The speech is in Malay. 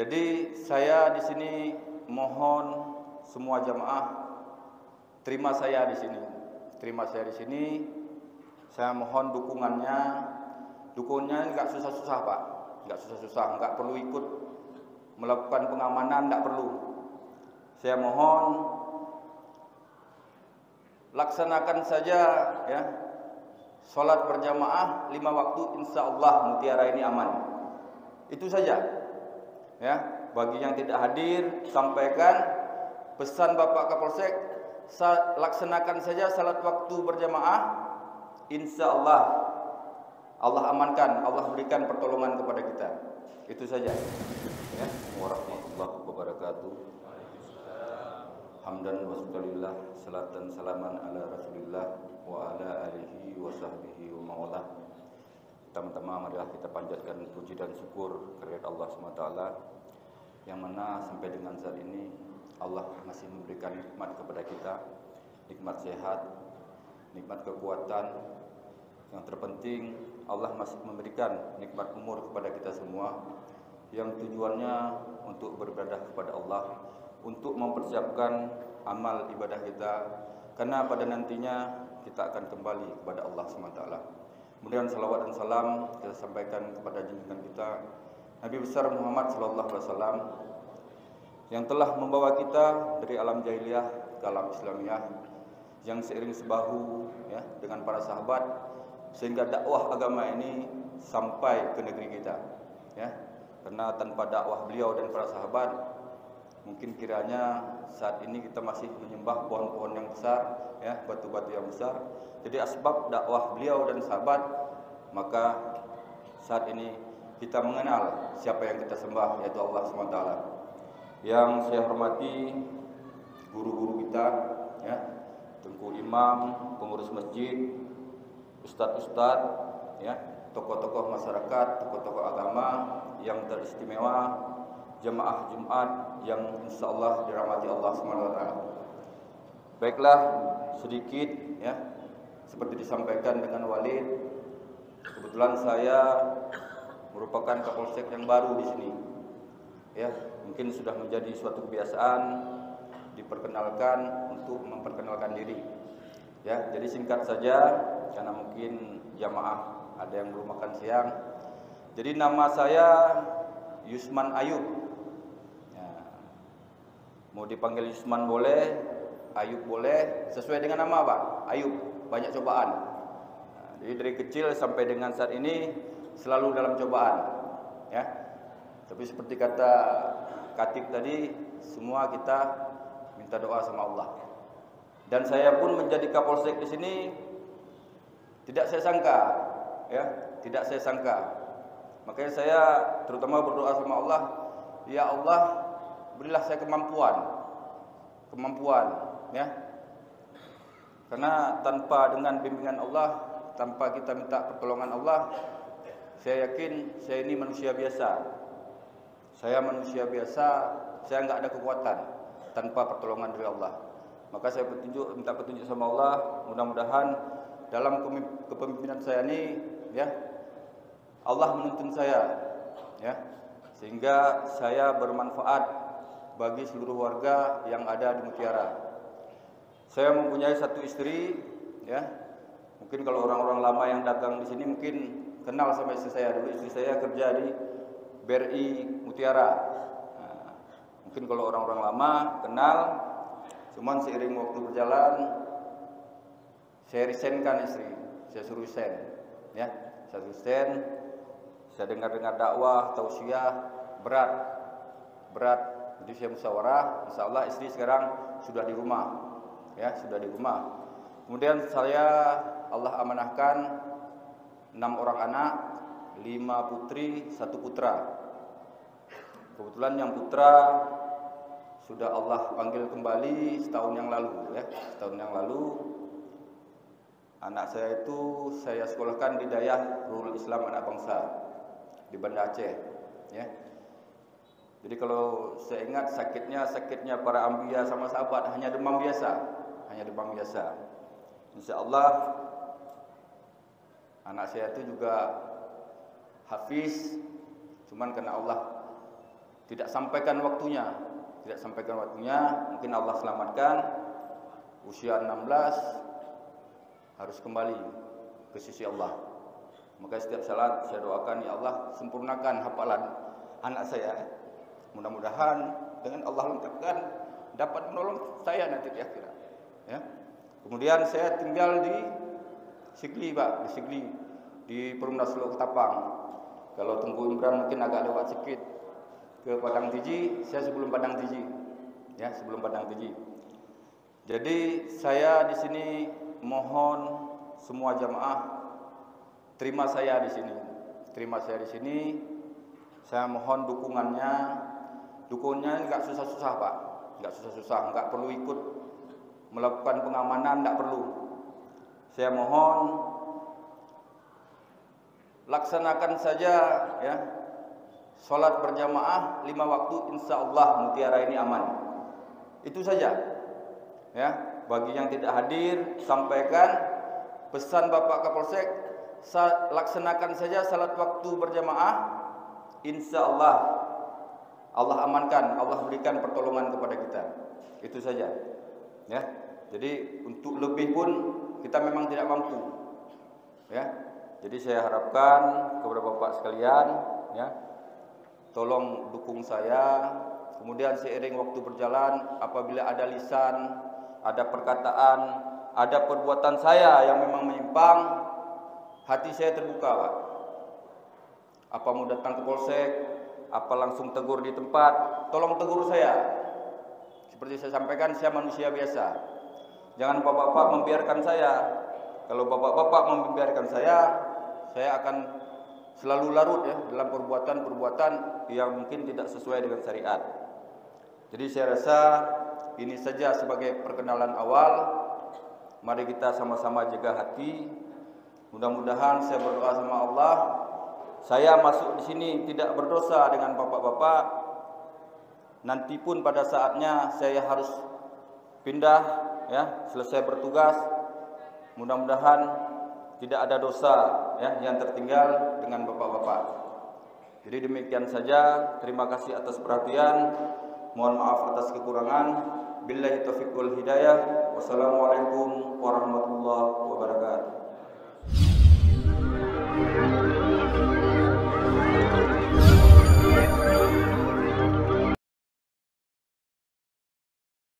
Jadi saya di sini mohon semua jamaah terima saya di sini. Terima saya di sini. Saya mohon dukungannya. Dukungannya enggak susah-susah, Pak. Enggak susah-susah, enggak perlu ikut melakukan pengamanan, enggak perlu. Saya mohon laksanakan saja ya. Salat berjamaah 5 waktu insyaallah Mutiara ini aman. Itu saja. Ya, bagi yang tidak hadir sampaikan pesan Bapak Kapolsek, laksanakan saja salat waktu berjamaah, insyaallah Allah amankan, Allah berikan pertolongan kepada kita. Itu saja. Ya, warahmatullahi wabarakatuh. Hamdan wa syukurillah, salatan salaman ala Rasulillah wa ala alihi wa sahbihi wa mawala. Pertama-tama marilah kita panjatkan puji dan syukur kehadirat Allah SWT, yang mana sampai dengan saat ini Allah masih memberikan nikmat kepada kita, nikmat sehat, nikmat kekuatan. Yang terpenting Allah masih memberikan nikmat umur kepada kita semua, yang tujuannya untuk beribadah kepada Allah, untuk mempersiapkan amal ibadah kita, karena pada nantinya kita akan kembali kepada Allah SWT. Kemudian salawat dan salam kita sampaikan kepada junjungan kita Nabi besar Muhammad SAW, yang telah membawa kita dari alam jahiliyah ke alam Islamiyah, yang seiring sebahu ya dengan para sahabat sehingga dakwah agama ini sampai ke negeri kita ya. Karena tanpa dakwah beliau dan para sahabat, mungkin kiranya saat ini kita masih menyembah pohon-pohon yang besar ya, batu-batu yang besar. Jadi asbab dakwah beliau dan sahabat, maka saat ini kita mengenal siapa yang kita sembah, yaitu Allah SWT. Yang saya hormati guru-guru kita ya, Tengku Imam, pengurus masjid, ustadz-ustadz ya, tokoh-tokoh masyarakat, tokoh-tokoh agama yang teristimewa, jemaah Jumat yang insyaallah dirahmati Allah SWT. Baiklah, sedikit ya, seperti disampaikan dengan Walid, kebetulan saya merupakan Kapolsek yang baru di sini. Ya, mungkin sudah menjadi suatu kebiasaan diperkenalkan untuk memperkenalkan diri. Ya, jadi singkat saja karena mungkin jamaah ada yang belum makan siang. Jadi nama saya Yusman Ayub. Ya, mau dipanggil Yusman boleh, Ayub boleh, sesuai dengan nama Pak. Ayub, banyak cobaan. Nah, jadi dari kecil sampai dengan saat ini selalu dalam cobaan. Ya, tapi seperti kata Katib tadi, semua kita minta doa sama Allah. Dan saya pun menjadi Kapolsek di sini tidak saya sangka, ya, tidak saya sangka. Makanya saya terutama berdoa sama Allah, ya Allah, berilah saya kemampuan, ya. Karena tanpa dengan bimbingan Allah, tanpa kita minta pertolongan Allah, saya yakin saya ini manusia biasa. Saya manusia biasa, saya enggak ada kekuatan tanpa pertolongan dari Allah. Maka saya minta petunjuk sama Allah, mudah-mudahan dalam kepemimpinan saya ini ya, Allah menuntun saya ya, sehingga saya bermanfaat bagi seluruh warga yang ada di Mutiara. Saya mempunyai satu istri ya. Mungkin kalau orang-orang lama yang dagang di sini mungkin kenal sama istri saya. Dulu istri saya kerja di BRI Mutiara. Nah, mungkin kalau orang-orang lama kenal, cuman seiring waktu berjalan saya resignkan istri, saya suruh resign ya. Saya resign. Saya dengar-dengar dakwah, tausiah, berat. Jadi saya musyawarah, insyaallah istri sekarang sudah di rumah. Ya, sudah di rumah. Kemudian saya Allah amanahkan 6 orang anak, 5 putri, 1 putra. Kebetulan yang putra sudah Allah panggil kembali setahun yang lalu ya. Setahun yang lalu anak saya itu saya sekolahkan di Dayah Nurul Islam Anak Bangsa di Banda Aceh ya. Jadi kalau saya ingat sakitnya para anbiya sama sahabat hanya demam biasa, Insyaallah anak saya itu juga hafiz, cuman karena Allah tidak sampaikan waktunya. Mungkin Allah selamatkan, usia 16 harus kembali ke sisi Allah. Maka setiap salat saya doakan, ya Allah sempurnakan hafalan anak saya. Mudah-mudahan dengan Allah lengkapkan dapat menolong saya nanti di akhirat. Ya. Kemudian saya tinggal di Sigli, Pak, di Perumnas Teluk Ketapang. Kalau Tengku Imran mungkin agak lewat sedikit ke Padang Tiji, saya sebelum Padang Tiji. Ya, sebelum Padang Tiji. Jadi saya di sini mohon semua jamaah terima saya di sini. Saya mohon dukungannya. Dukungannya enggak susah-susah, Pak. Enggak perlu ikut melakukan pengamanan, enggak perlu. Saya mohon laksanakan saja ya salat berjamaah 5 waktu, insyaallah mutiara ini aman. Itu saja. Ya, bagi yang tidak hadir sampaikan pesan Bapak Kapolsek, laksanakan saja salat waktu berjamaah, insyaallah Allah amankan, Allah berikan pertolongan kepada kita. Itu saja. Ya. Jadi untuk lebih pun kita memang tidak mampu. Ya. Jadi saya harapkan kepada Bapak sekalian, ya, tolong dukung saya. Kemudian seiring waktu berjalan, apabila ada lisan, ada perkataan, ada perbuatan saya yang memang menyimpang, hati saya terbuka, Pak. Apa mau datang ke Polsek, apa langsung tegur di tempat, tolong tegur saya. Seperti saya sampaikan, saya manusia biasa. Jangan bapak-bapak membiarkan saya. Kalau bapak-bapak membiarkan saya akan selalu larut ya dalam perbuatan-perbuatan yang mungkin tidak sesuai dengan syariat. Jadi saya rasa ini saja sebagai perkenalan awal. Mari kita sama-sama jaga hati. Mudah-mudahan saya berdoa sama Allah, saya masuk di sini tidak berdosa dengan bapak-bapak. Nanti pun pada saatnya saya harus pindah ya, selesai bertugas. Mudah-mudahan tidak ada dosa ya yang tertinggal dengan bapak-bapak. Jadi demikian saja. Terima kasih atas perhatian. Mohon maaf atas kekurangan. Billahi taufiq wal hidayah. Wassalamualaikum warahmatullahi wabarakatuh.